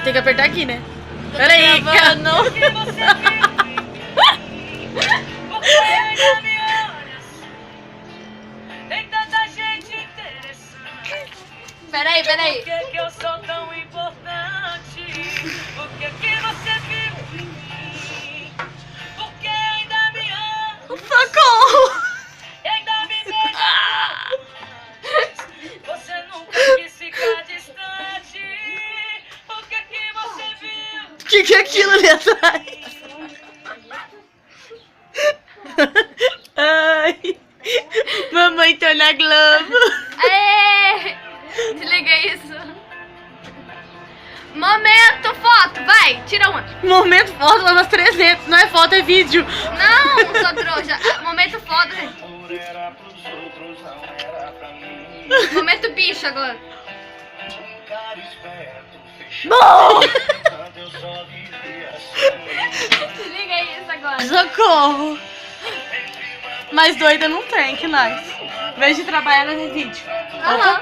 Tem que apertar aqui, né? Peraí, gravando. Peraí. Por que eu sou tão importante? Por que você viu em mim? Por que ainda me ama? Socorro! E ainda me beija. Você nunca quis ficar distante. Por que você viu? O que é aquilo ali atrás? Ai, mamãe tô na Globo. Aê! Desliga isso. Momento foto, vai, tira uma. Momento foto, umas 300. Não é foto, é vídeo. Não, sou trouxa. Momento foto. Momento bicho agora. Bom! Desliga isso agora. Socorro! Mas doida não tem, que nice. Em vez de trabalhar, ela vê vídeo. Aham.